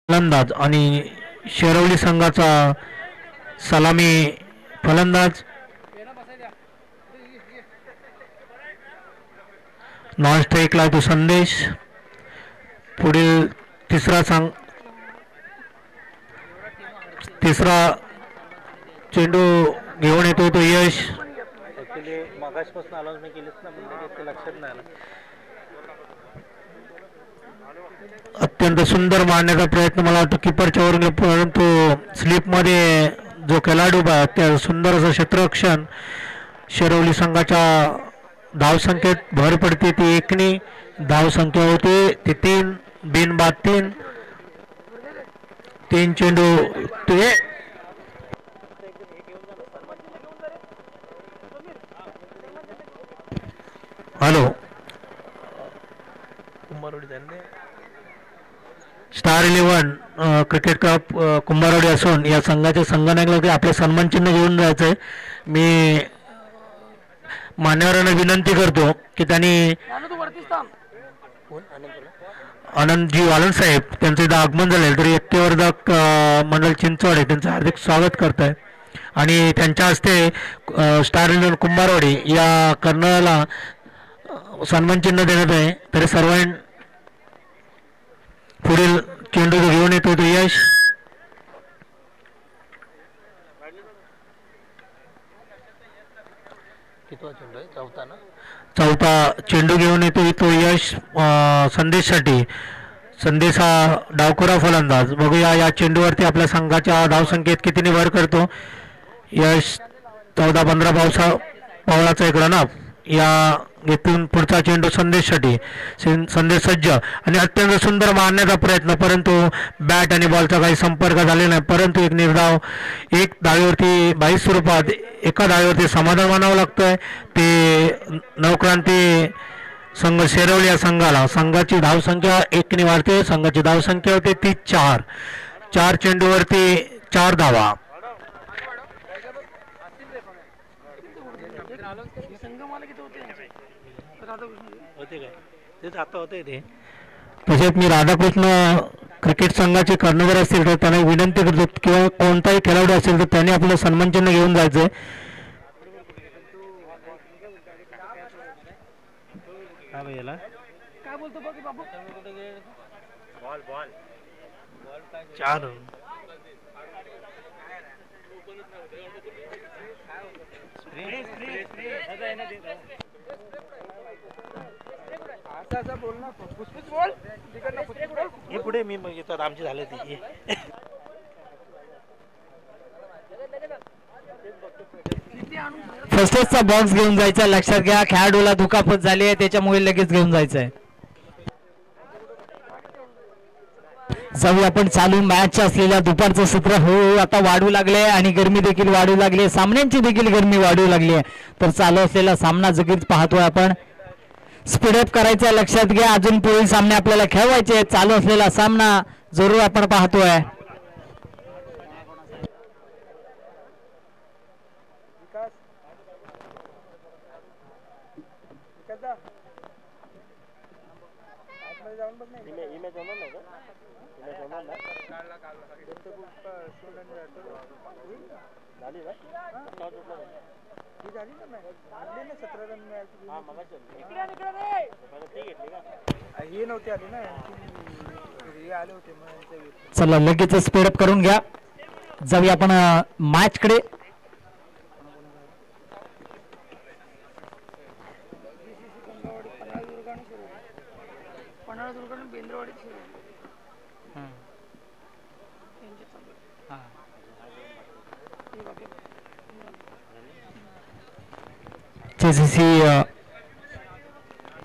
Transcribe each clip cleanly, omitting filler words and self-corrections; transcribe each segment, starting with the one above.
फलंदाज आणि शेरवली संघाचा सलामी फलंदाज नॉन स्ट्राईकला तो संदेश. पुढील तिसरा चेंडू घेऊन येतो तो यश. अत्यंत सुंदर मारण्याचा प्रयत्न मला वाटतं कीपरच्या वरून, परंतु स्लिपमध्ये जो खेळाडू त्या सुंदर असं क्षेत्ररक्षण. शेरवली संघाच्या धावसंख्येत भर पडते ती 1 धावसंख्या होते ती 3 बिनबाद 3 चेंडू ते hello star 11 cricket cup Kumbharwadi असून या संघाच्या संघनायकाला आपले सन्मान चिन्ह घेऊन जायचं आहे. मी मान्यवरांना विनंती करतो की त्यांनी आनंदजी वालन साहेब त्यांचं इथं आगमन झालेलं तरी एकतेवर्धक मंडळ चिंचवड त्यांचं हार्दिक स्वागत करत आहे आणि त्यांच्या हस्ते स्टार 11 कुंभारवाडी या कर्नलला सन्मान चिन्ह देण्यात आहे. तरी सर्वांनी पुढील चेंडू घेऊन येतो तो यश. चौथा चेंडू घेऊन येतो तो यश संदेशसाठी. संदेश हा डावखुरा फलंदाज. बघूया या चेंडूवरती आपल्या संघाच्या धावसंख्येत कितीने भर करतो यश. 14-15 पावलाचा एक रनअप. या इथून पुढचा चेंडू संदेशसाठी. संदेश सज्ज आणि अत्यंत सुंदर मारण्याचा प्रयत्न, परंतु बॅट आणि बॉलचा काही संपर्क झालेला नाही. परंतु एक निर्धाव एक धावेवरती 22 स्वरूपात एका धावेवरती समाधान मानावं लागतंय. ते नवक्रांती संघ शेरवली या संघाची धावसंख्या 1 वाढते. संघाची धावसंख्या होते ती 4 चेंडूवरती 4 धावा. तसेच मी राधाकृष्ण क्रिकेट संघाचे कर्णधार असतील तर त्यांना विनंती करतो किंवा कोणताही खेळाडू असेल तर त्यांनी आपलं सन्मान चिन्ह घेऊन जायचंय. पुढे मी येतात आमचे झाले ते फर्स्टचा बॉक्स घेऊन जायचा. लक्षात घ्या खेळाडूला दुखापत झाली आहे त्याच्यामुळे लगेच घेऊन जायचंय. जाऊ आपण चालू मॅच असलेल्या दुपारचं सत्र हळूहळू आता वाढू लागले आणि गरमी देखील वाढू लागली. सामन्यांची देखील गरमी वाढू लागली आहे. तर चालू असलेला सामना जगीच पाहतोय आपण. स्पीडअप करायचं लक्षात घ्या. अजून पुढील सामने आपल्याला खेळवायचे. चालू असलेला सामना जरूर आपण पाहतोय. चला लगेच स्पीडअप करून घ्या. जाऊया आपण मॅच कडे.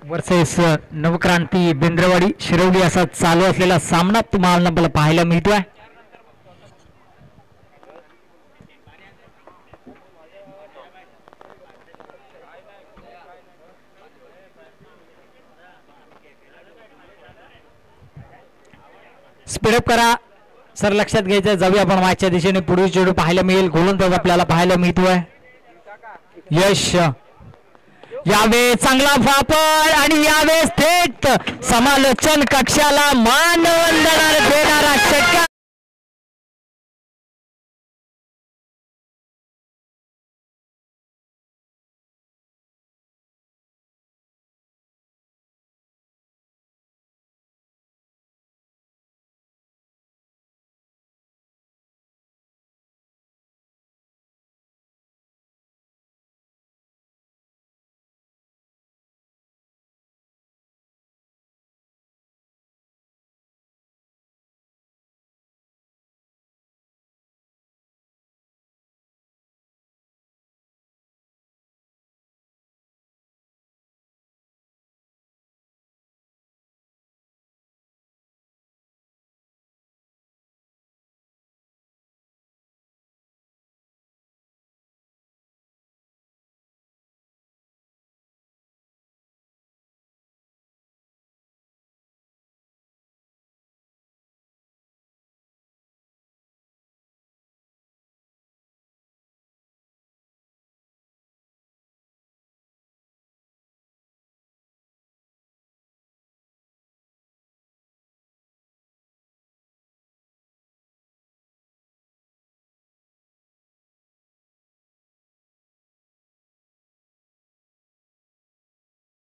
वर्सेस नवक्रांती बेंद्रवाडी शिरवली असा चालू असलेला सामना तुम्हाला पाहायला मिळतोय. स्पीडअप करा सर. लक्षात घ्यायचं. जाऊया आपण मॅचच्या दिशेने. पुढील चेंडू पाहायला मिळेल. गोलंदाज आपल्याला पाहायला मिळतोय यश. यावेळेस चांगला फापड आणि यावेळेस थेट समालोचन कक्षाला मानवंदना देणारा षटकार.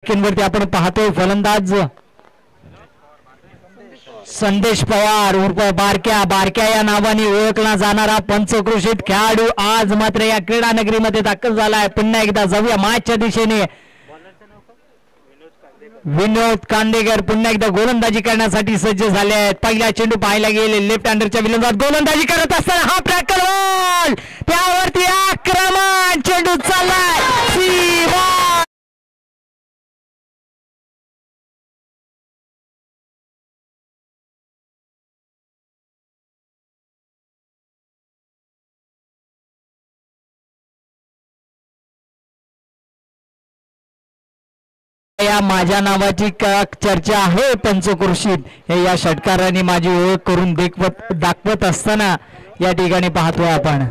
वरती आपण पाहतोय फलंदाज संदेश पवार उर्फ बारक्या या नावाने ओळखला जाणारा पंचक्रोशीत खेळाडू आज मात्र या क्रीडा नगरीमध्ये दाखल झालाय. पुन्हा एकदा जाऊया मॅचच्या दिशेने. विनोद कांदेकर पुन्हा एकदा गोलंदाजी करण्यासाठी सज्ज झाले आहेत. पहिला चेंडू पाहायला गेले लेफ्ट हँडरच्या विरोधात गोलंदाजी करत असताना हा टॅकल बॉल त्यावरती आक्रमण चेंडू चाललाय. या माझ्या नावाची चर्चा आहे पंचक्रोशीत हे या षटकाराने माझी ओळख करून दाखवत असताना या ठिकाणी पाहतोय आपण.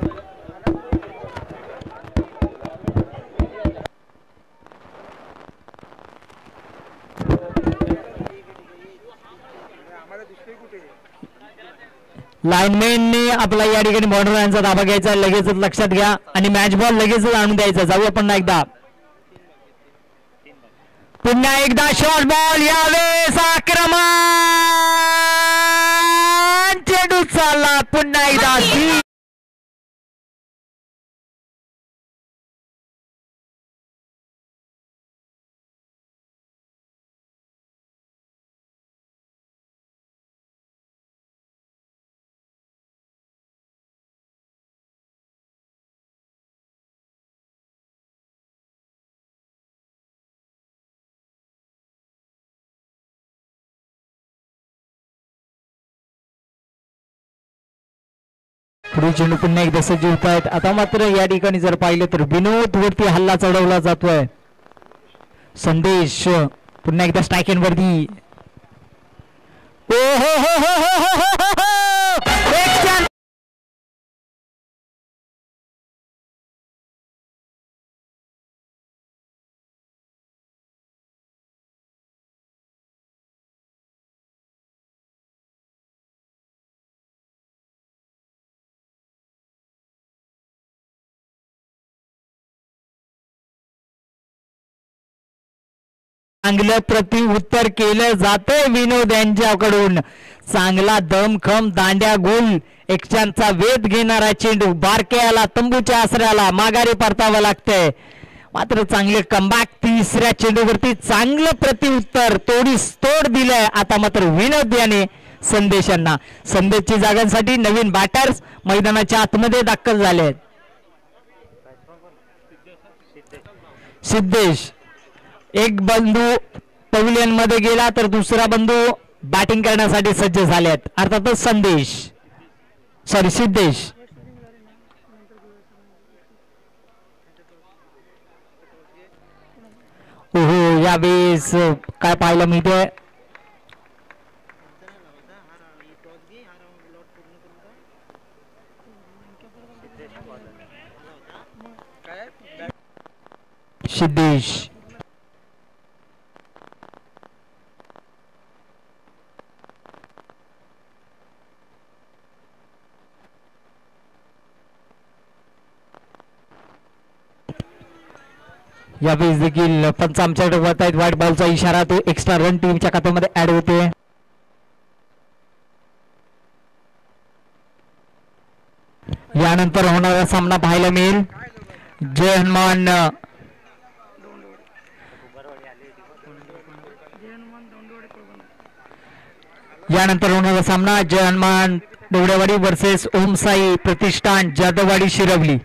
लाईनमॅनने आपला या ठिकाणी बॉर्डर लाईनचा दाबा घ्यायचा लगेचच लक्षात घ्या आणि मॅच बॉल लगेचच आणून द्यायचा. जाऊया पुन्हा एकदा. पुन्हा एकदा शॉर्ट बॉल यावेळेस आक्रमण चेंडू चालला. पुन्हा एकदा पुढे चेंडू पुन्हा एकदा सज्ज होत आहेत. आता मात्र या ठिकाणी जर पाहिलं तर विनोद वरती हल्ला चढवला जातोय. संदेश पुन्हा एकदा स्ट्राईक एंड वरती. ओ हो हो हो हो हो हो हो चांगलं प्रति उत्तर केलं जातंय विनोद यांच्याकडून. चांगला दमखम दांड्या गोल एकच्यांचा वेध घेणारा चेंडू बारक्याला तंबूच्या आसऱ्याला माघारी परतावं लागतंय. मात्र चांगले कमबॅक तिसऱ्या चेंडूवरती चांगलं प्रतिउत्तर तोडीस तोड दिलंय. आता मात्र विनोद याने संदेशांना संदेशची जागांसाठी नवीन बॅटर्स मैदानाच्या आतमध्ये दाखल झाले आहेत. सिद्धेश एक बंधू पॅव्हिलियन मध्ये गेला तर दुसरा बंधू बॅटिंग करण्यासाठी सज्ज झालेत. अर्थातच सिद्धेश. ओहो यावेळेस काय पाहायला मिळते. सिद्धेश यावेळेस देखील पंच आमच्याकडे वळत आहेत. व्हाईट बॉलचा इशारा, तो एक्स्ट्रा रन टीमच्या खात्यामध्ये ऍड होते. यानंतर होणारा सामना पाहायला मिळेल जय हनुमान यानंतर होणारा सामना जय हनुमान डोवडेवाडी वर्सेस ओम साई प्रतिष्ठान जादववाडी शिरवली.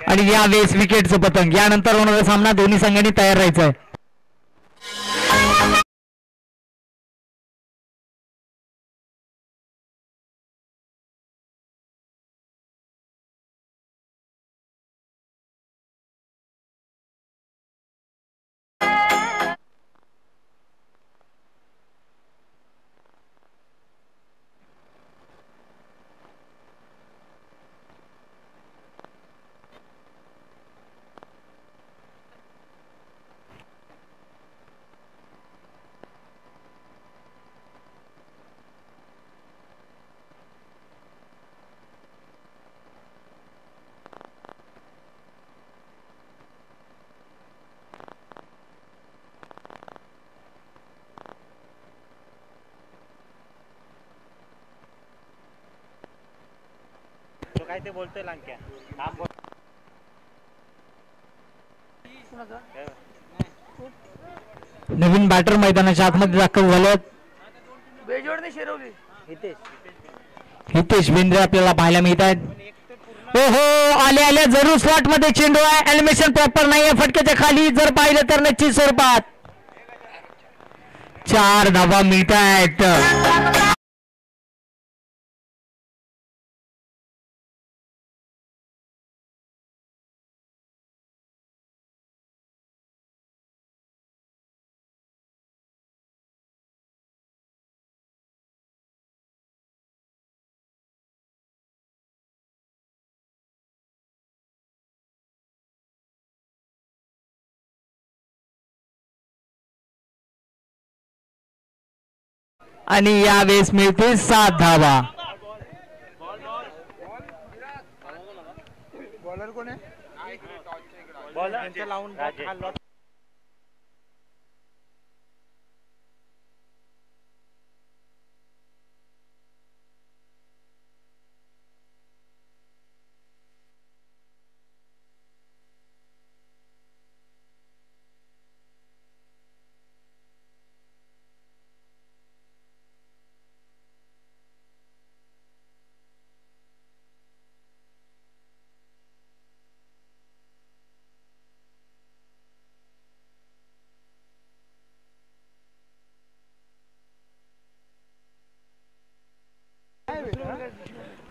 आणि यावेळेस विकेटचं पतंग. यानंतर होणारा सामना दोन्ही संघांनी तयार राहायचं आहे. काय ते बोलतोय लांक्या नवीन बॅटर मैदानाच्या आतमध्ये दाखल झालेत. हितेश बेंद्रे आपल्याला पाहायला मिळत आहेत. हो हो आले आले जरूर स्लॉट मध्ये चेंडू आहे. एलिमिनेशन प्रॉपर नाहीये. फटक्याच्या खाली जर पाहिलं तर निश्चित स्वरूपात 4 धावा मिळत आहेत. आणि यावेळेस मिळते 7 धावा. बॉलर कोण आहे? बॉलर लावून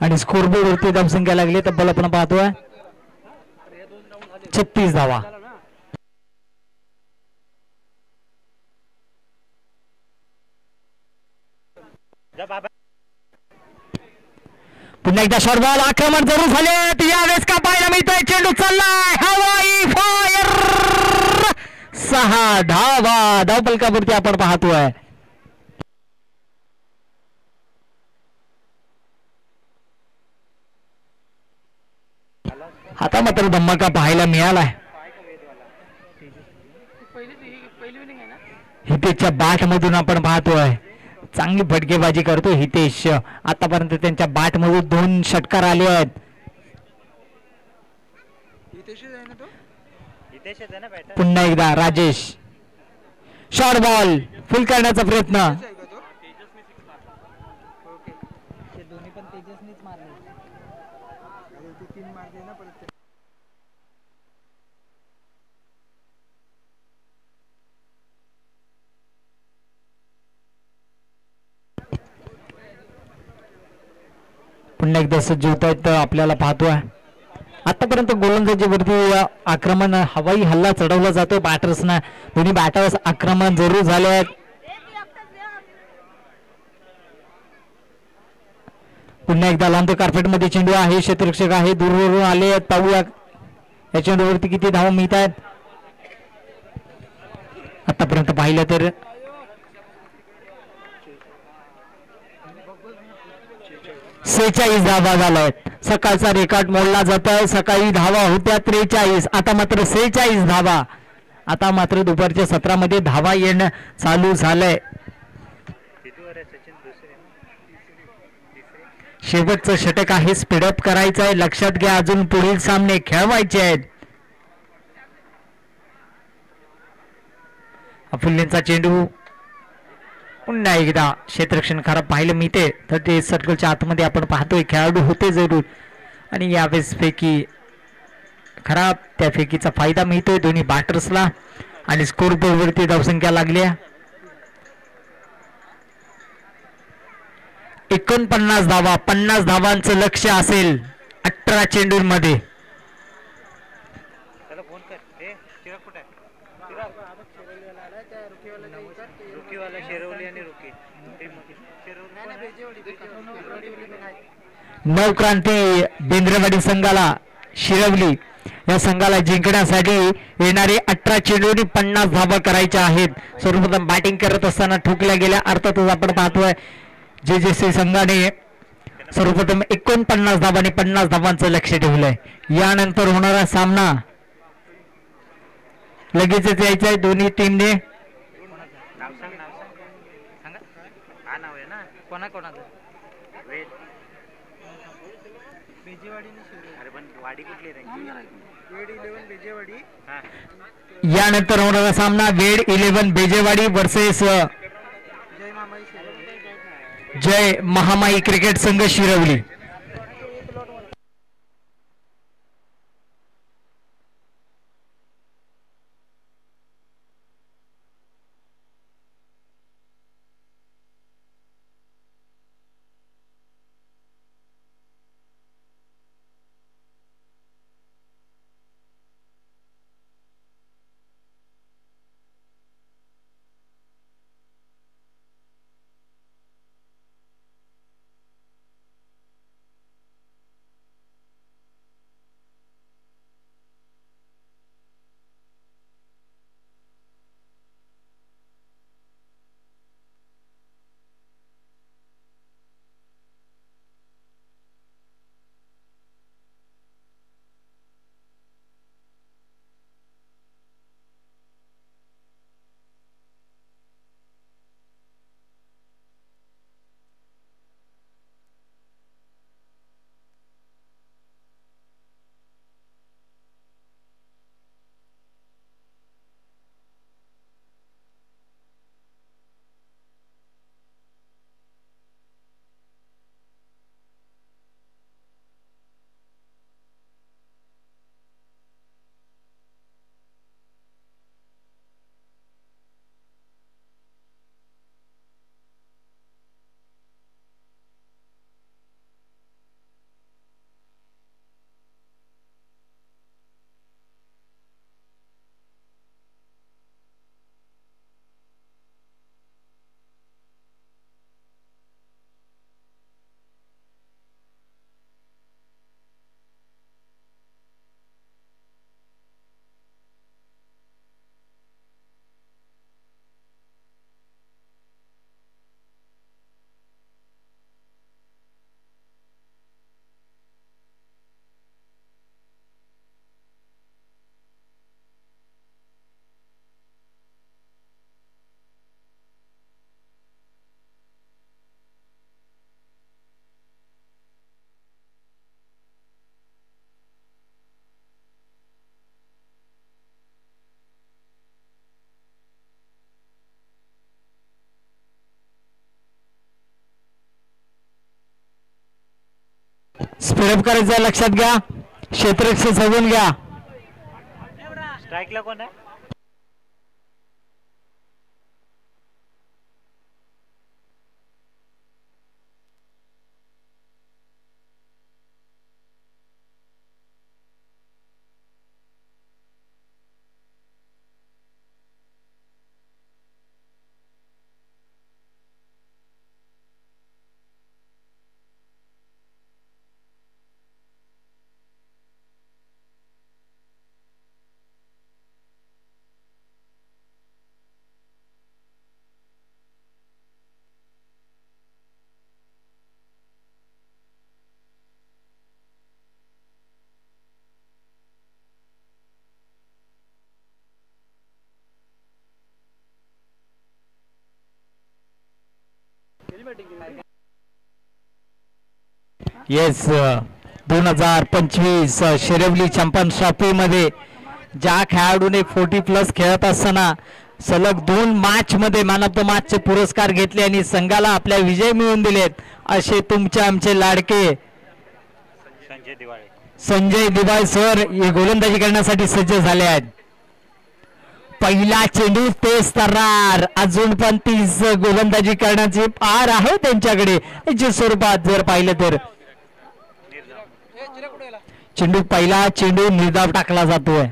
आणि स्कोरबोर्ड वरती धावसंख्या लागली. तब्बल आपण पाहतोय 36 धावा. पुन्हा एकदा शॉर्ट बॉल. आक्रमण जरूर झाले. यावेळेस का पाहायला मिळतंय. चेंडू चाललाय हवाई फायर. 6 धावा धावपलकावरती आपण पाहतोय. आता मात्र धमाका पाहायला मिळालाय. हितेशच्या बॅट मधून आपण पाहतोय चांगली फटकेबाजी करतो हितेश. आतापर्यंत त्यांच्या बॅट मधून 2 षटकार आले आहेत. पुन्हा एकदा राजेश शॉर्ट बॉल फुल करण्याचा प्रयत्न. पुन्हा एकदा सज्ज होत आहेत आपल्याला पाहतोय. आतापर्यंत गोलंदाजीवरती आक्रमण हवाई हल्ला चढवला जातो बॅटर्सना. दोन्ही बॅटर्स आक्रमण जरूर झाले आहेत. पुन्हा एकदा लांब कार्पेट मध्ये चेंडू आहे. क्षेत्ररक्षक आहे दूरवरून आले आहेत. पाहूया या चेंडूवरती किती धावा मिळत आहेत. आतापर्यंत पाहिलं तर 46 धावा झाल्या आहेत. सकाळचा रेकॉर्ड मोडला जातोय. सकाळी धावा होत्या 43, आता मात्र 46 धावा. आता मात्र दुपारच्या सत्रामध्ये धावा येणं चालू झालंय. शेवटचं षटक आहे, स्पीडअप करायचं आहे. लक्षात घ्या, अजून पुढील सामने खेळवायचे आहेत. अफुल्लेंचा चेंडू पुन्हा एकदा क्षेत्ररक्षण खराब पाहायला मिळते. तर ते सर्कलच्या आतमध्ये आपण पाहतोय खेळाडू होते जरूर, आणि यावेळेस फेकी खराब. त्या फेकीचा फायदा मिळतोय दोन्ही बॅटर्सला, आणि स्कोर बोर्डवरती धावसंख्या लागल्या 49 धावा. 50 धावांचं लक्ष असेल 18 चेंडूंमध्ये. नवक्रांती बेंद्रेवाडी संघाला, शिरवली या संघाला जिंकण्यासाठी येणारे 18 चेंडूंनी 50 धावा करायच्या आहेत. सर्वप्रथम बॅटिंग करत असताना ठोकल्या गेल्या. अर्थातच आपण पाहतोय JJC संघाने सर्वप्रथम 49 धावांनी 50 धावांचं लक्ष ठेवलंय. यानंतर होणारा सामना लगेचच यायचा आहे दोन्ही टीमने. यानंतर होणारा सामना वेड 11 बेजेवाडी वर्सेस जय महामाई क्रिकेट संघ शिरवली. स्पीडअप करायचं, लक्षात घ्या. क्षेत्ररक्षण सजवून घ्या. स्ट्राईकला कोण आहे? येस 2025 शिरवली चॅम्पियन्स ट्रॉफी मध्ये ज्या खेळाडूने 40+ खेळत असताना सलग 2 मॅच मध्ये मॅन ऑफ द मॅच चे पुरस्कार घेतले आणि संघाला आपल्या विजय मिळवून दिलेत असे तुमचे आमचे लाडके संजय दिवाळे सर हे गोलंदाजी करण्यासाठी सज्ज झाले आहेत. पहिला चेंडू तेज तर्रार अजून पण 30 गोलंदाजी करण्याची पार आहे त्यांच्याकडे. याच्या स्वरूपात जर पाहिलं तर चेंडू पहिला चेंडू निर्धाव टाकला जातोय.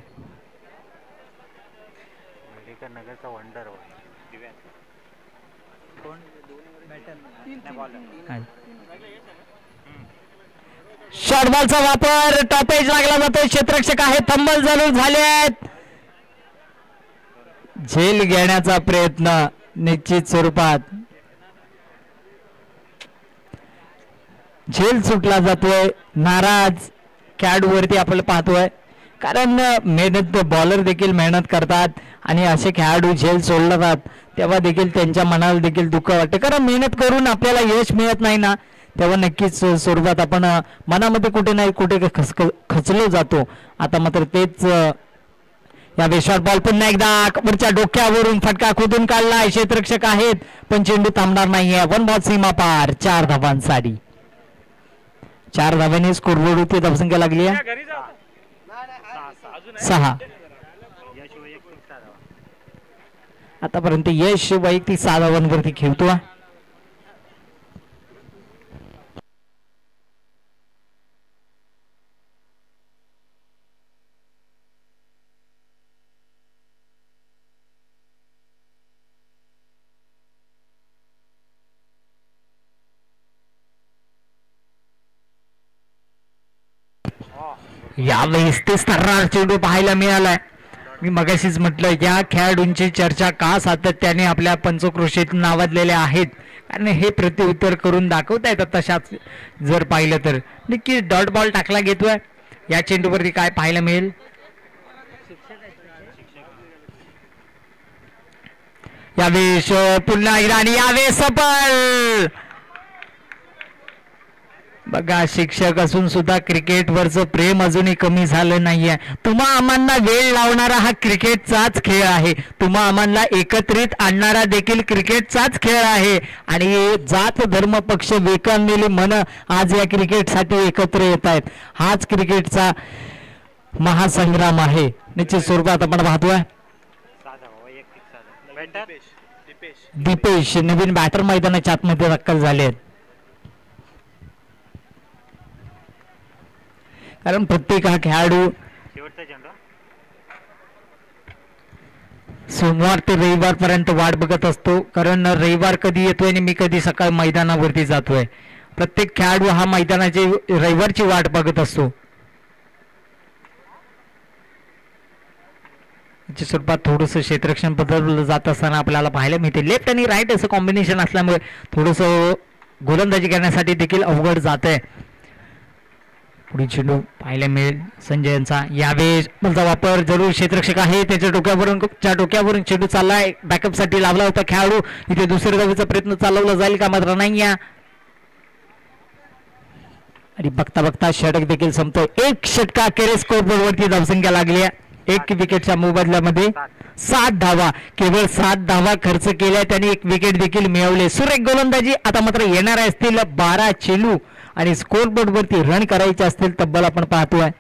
शॉर्ट बॉलचा वापर टॉपेज लागला जातोय. क्षेत्ररक्षक आहे थंबल चालू झाले आहेत. झेल घेण्याचा प्रयत्न निश्चित स्वरूपात झेल सुटला जातोय. नाराज खेळाडूवरती आपण पाहतोय कारण मेहनत बॉलर देखील मेहनत करतात आणि असे खेळाडू झेल सोडतात तेव्हा देखील त्यांच्या मनाला देखील दुःख वाटते कारण मेहनत करून आपल्याला यश मिळत नाही ना तेव्हा नक्कीच स्वरूपात आपण मनामध्ये कुठे नाही कुठे खचलो जातो. आता मात्र तेच या शॉर्ट बॉल पुन्हा एकदा वरच्या डोक्यावरून फटका खोदून काढला. क्षेत्ररक्षक आहेत पण चेंडू थांबणार नाहीये. 1 बॉल सीमा पार 4 धावांसाठी 4 धावांनी स्कोरबोर्ड होती धावसंख्या लागली आहे 6. आतापर्यंत यश वैयक्तिक 6 धावांवरती खेळतो. यावेळेस ते सर्रार चेंडू पाहायला मिळालाय. मी मगाशीच म्हटलं या खेळाडूंची चर्चा का सातत्याने आपल्या पंचक्रोशीत नावाजलेल्या आहेत कारण हे प्रत्युत्तर करून दाखवता येतात. तशाच जर पाहिलं तर नक्की डॉट बॉल टाकला घेतोय. या चेंडूवरती काय पाहायला मिळेल. यावेळेस पुन्हा एकदा आणि यावेळेस सफल. बघा शिक्षक असून सुद्धा क्रिकेटवरचं प्रेम अजूनही कमी झालं नाहीये. तुम्हा आम्हाला वेळ लावणारा हा क्रिकेटचाच खेळ आहे. तुम्हा आम्हाला एकत्रित आणणारा देखील क्रिकेटचाच खेळ आहे आणि जात धर्म पक्ष वेकांलेली मन आज या क्रिकेटसाठी एकत्र येत आहेत. हाच क्रिकेटचा महासंग्राम आहे. निश्चित स्वरूपात आपण पाहतोय दीपेश नवीन बॅटर मैदानाच्या आतमध्ये दाखल झाले आहेत कारण प्रत्येक हा खेळाडू सोमवार ते रविवार पर्यंत वाट बघत असतो कारण रविवार कधी येतोय आणि मी कधी सकाळ मैदानावरती जातोय. प्रत्येक खेळाडू हा मैदानाची रविवारची वाट बघत असतो. स्वरूपात थोडस क्षेत्ररक्षण बदललं जात असताना आपल्याला पाहायला मिळते. लेफ्ट आणि राईट असं कॉम्बिनेशन असल्यामुळे थोडस गोलंदाजी करण्यासाठी देखील अवघड जात आहे. पुढील चेंडू पाहायला मिळेल संजय यांचा. यावेळेस बॉलचा वापर जरूर क्षेत्ररक्षक आहे त्याच्या डोक्यावरून चेंडू चाललाय. बॅकअप साठी लावला होता खेळाडू. इथे दुसऱ्या धावेचा प्रयत्न चालवला जाईल का मात्र नाही. आणि बघता बघता षटक देखील संपतोय. 1 षटका अखेरीस स्कोरबोर्ड वरती धावसंख्या लागली आहे. 1 विकेटच्या मोबदल्यामध्ये 7 धावा. केवळ 7 धावा खर्च केल्या त्यांनी 1 विकेट देखील मिळवले. सुरेख गोलंदाजी. आता मात्र येणार असतील 12 चेंडू आणि स्कोरबोर्ड वरती रन करायचे असतील तब्बल आपण पाहतोय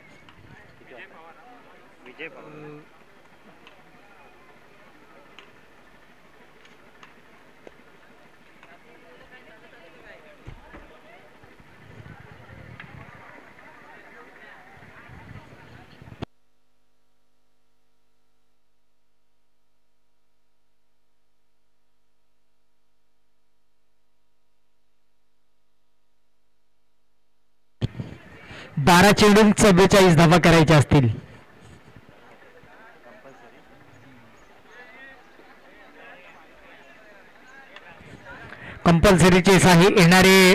12 चेंडू 44 धावा करायच्या असतील. कंपल्सरीचे साही येणारे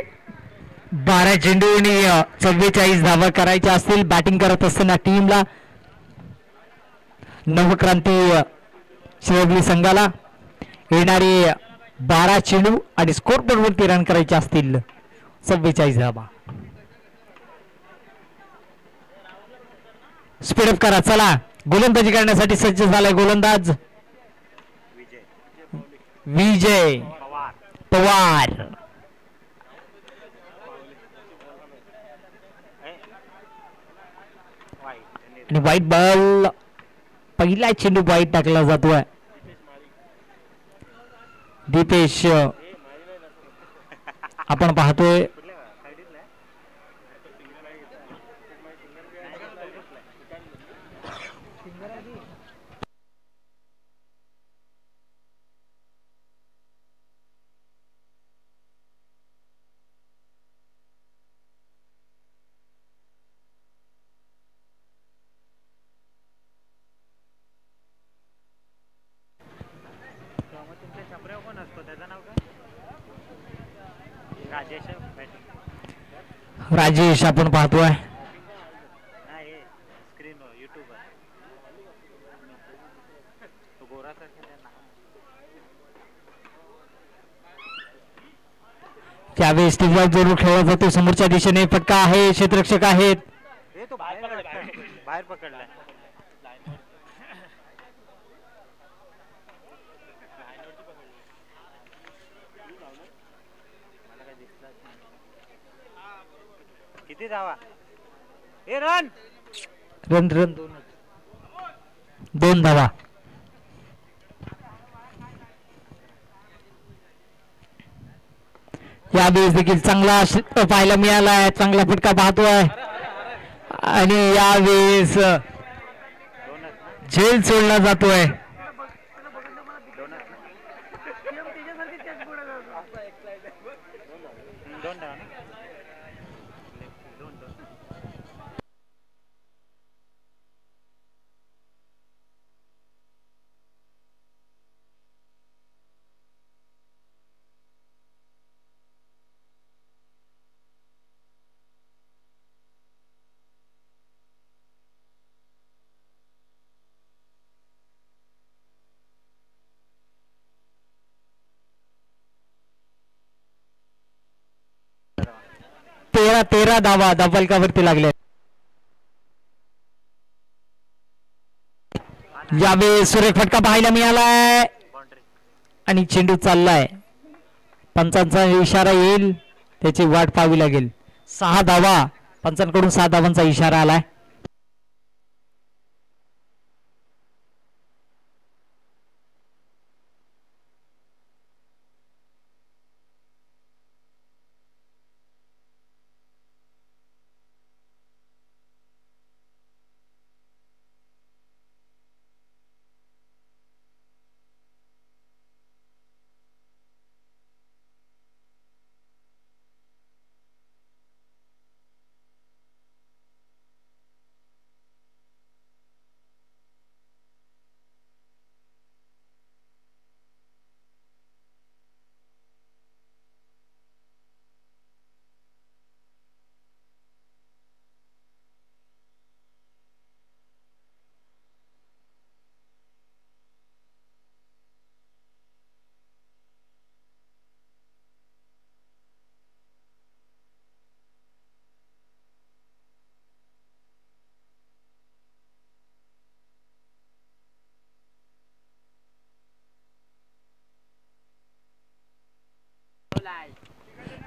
12 चेंडू आणि 44 धावा करायच्या असतील. बॅटिंग करत असताना टीमला नवक्रांती शिवली संघाला येणारे 12 चेंडू आणि स्कोर बोर्डवरती रन करायचे असतील 44 धावा. स्पीडअप करा चला. गोलंदाजी करण्यासाठी सज्ज झालाय गोलंदाज विजय पवार. आणि वाईट बॉल पहिला चेंडू वाईट टाकला जातोय. दीपेश आपण पाहतोय राजेश आपण पाहतोय त्यावेळेस टीव्हीवर जरूर खेळला जातो. समोरच्या दिशेने फटका आहे. क्षेत्ररक्षक आहेत. बाहेर पकडलाय. किती धावा? ए रन रन रन 2 धावा. यावेळेस देखील चांगला पाहायला मिळालाय. चांगला फटका पाहतोय आणि यावेळेस झेल सोडला जातोय. तेरा धावा धावफलकावरती लागले. यावेळेस सुरेख फटका पाहायला मिळालाय आणि चेंडू चाललाय. पंचांचा इशारा येईल त्याची वाट पाहावी लागेल. 6 धावा पंचांकडून 6 धावांचा इशारा आलाय.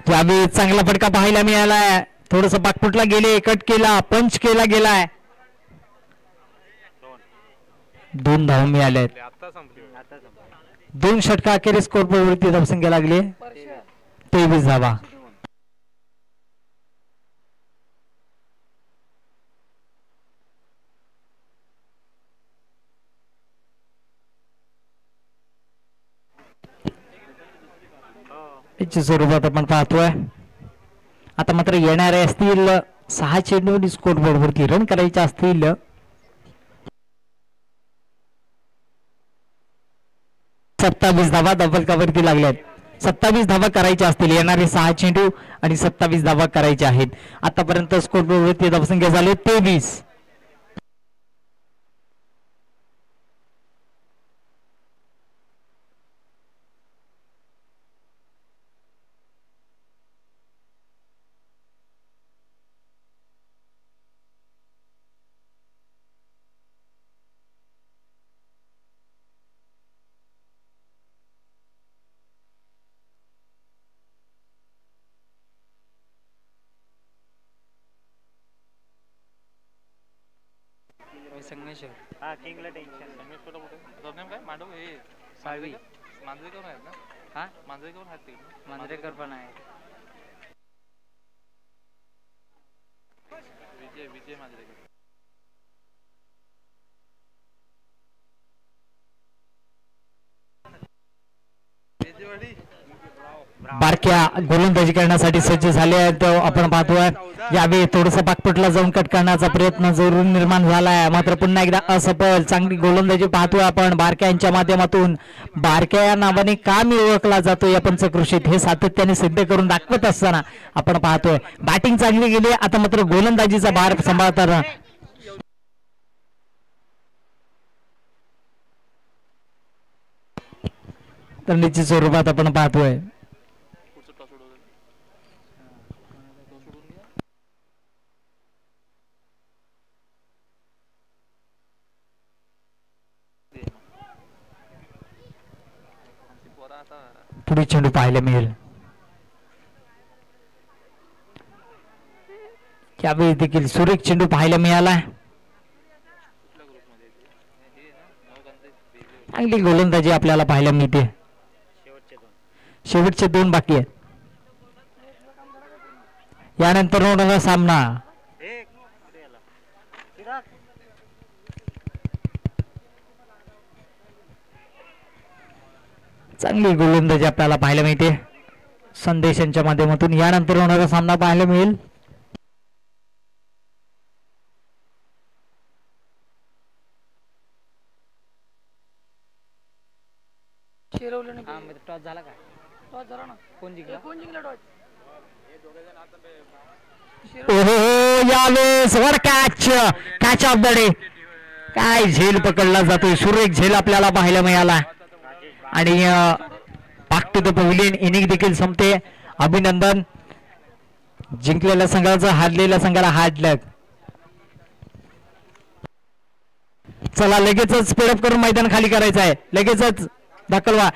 यावेळी चांगला फटका पाहायला मिळालाय. थोडस पाकपुटला गेले. कट केला. पंच केला गेलाय. 2 धावा मिळाल्या. 2 षटका अखेरीस स्कोरवरती धावसंख्या लागली 23 धावा. याच्या स्वरूपात आपण पाहतोय. आता मात्र येणारे असतील 6 चेंडू स्कोर बोर्डवरती रन करायचे असतील 27 धावा धावफलकावरती लागल्यात. 27 धावा करायच्या असतील. येणारे 6 चेंडू आणि 27 धावा करायच्या आहेत. आतापर्यंत स्कोर बोर्डवरती धावसंख्या झाली 23. हा किंगला टेन्शन काय मांडव हे साळवी मांजरेकर आहेत ना हा मांजरेकर आहेत तिकडे मांजरेकर पण आहे विजय मांजरेकर बारक्या गोलंदाजी करण्यासाठी सज्ज झाले आहेत आपण पाहतोय. यावेळी थोडस पाकपटला जाऊन कट करण्याचा प्रयत्न जरूर निर्माण झालाय मात्र पुन्हा एकदा असफल. चांगली गोलंदाजी पाहतोय आपण बारक्यांच्या माध्यमातून. बारक्या या नावाने का मी ओळखला जातो या पंचक्रोशीत हे सातत्याने सिद्ध करून दाखवत असताना आपण पाहतोय. बॅटिंग चांगली गेली आता मात्र गोलंदाजीचा भार सांभाळताना निश्चित स्वरूपात आपण पाहतोय. पुढे चेंडू पाहायला मिळेल. यावेळी देखील सुरेख चेंडू पाहायला मिळाला. चांगली गोलंदाजी आपल्याला पाहायला मिळते. शेवटचे 2 बाकी आहेत. यानंतर होणारा सामना चांगली गोलंदाजी आपल्याला पाहायला मिळते संदेशांच्या माध्यमातून. यानंतर होणारा सामना पाहायला मिळेल टॉस झाला का टॉस झाला ना कोण जिंकला टॉस ओहो यावेळेस वर कॅच ऑफ द डे. काय झेल पकडला जातोय. सुरेख झेल आपल्याला पाहायला मिळाला आणि back to the pavilion inning देखील संपते. अभिनंदन जिंकलेल्या संघाचं हारलेल्या संघाला हार्ड लक. चला लगेचच स्पीडअप करून मैदान खाली करायचं आहे. लगेचच दाखल व्हा.